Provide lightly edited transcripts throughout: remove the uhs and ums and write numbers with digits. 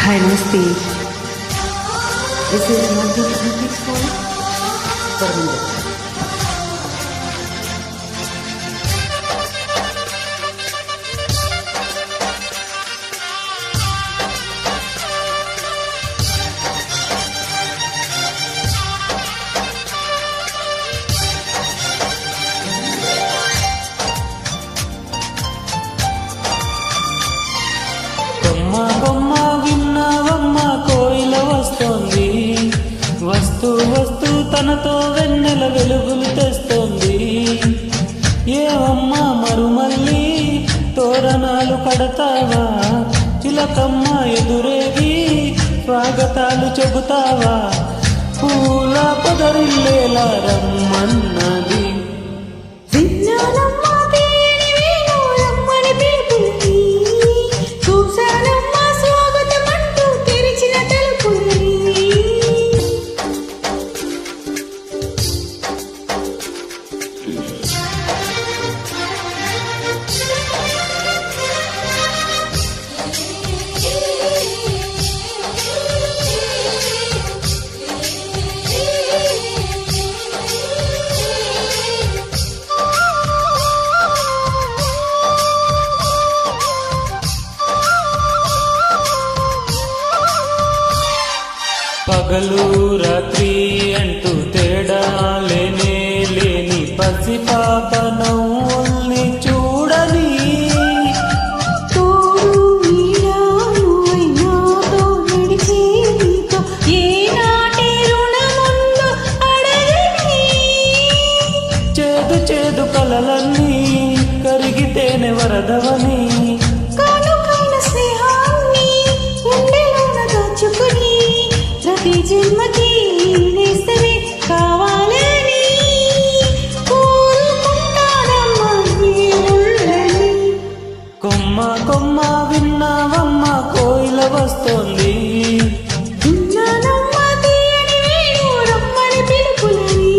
Hi, Namaste. This is Madhu Boutique for Parvinder. కొమ్మ విన్నావమ్మ కోయిల వస్తోంది, వస్తూ వస్తూ తనతో వెన్నెల వెలుగులు తెస్తోంది. ఏవమ్మ మరుమల్లి తోరణాలు కడతావా, చిలకమ్మ ఎదురేగి స్వాగతాలు చెబుతావా, పూల పొదరిల్లేలా రమ్మన్నది. పగలు రాత్రి అంటూ తేడా లేనే లేని పసిపాప నవ్వుల్ని చూడని, చేదు చేదు కలలన్నీ కరిగితేనే వరదవని, జన్మకి నేస్తమే కావాలని కోరుకుంటానమ్మా నీ ముళ్ళని. కొమ్మ కొమ్మ విన్నావమ్మ కోయిల వస్తోంది, విన్నానమ్మా తీయని వేణు రమ్మని పిలుపులని.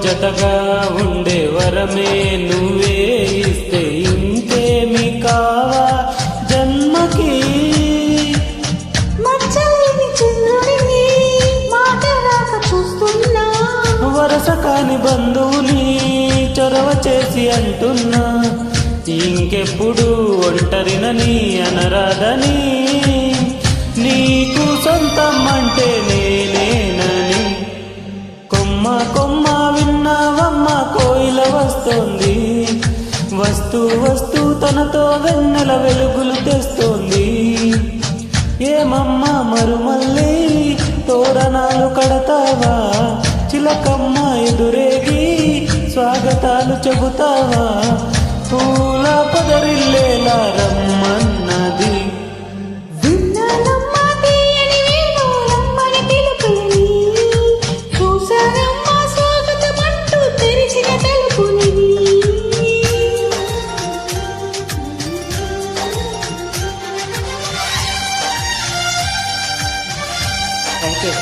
జతగా ఉండే వరమే నువ్వే ఇస్తే ఇంకేమి కావా జన్మకి. వరస కాని బంధువుని చొరవ చేసి అంటున్నా, ఇంకెప్పుడు ఒంటరినని అనరాదని, నీకు సొంతం అంటే నేనేనని. కొమ్మ కొమ్మ విన్నావమ్మ కోయిల వస్తోంది, వస్తూ వస్తూ తనతో వెన్నెల వెలుగులు తెస్తోంది. ఏమమ్మ మరుమల్లి తోరణాలు కడతావా, చిలకమ్మ ఎదురేగి స్వాగతాలు చెబుతావా, పూల పొదరిల్లేలా రమ్మన్నది. Thank you.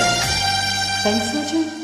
Thanks for watching.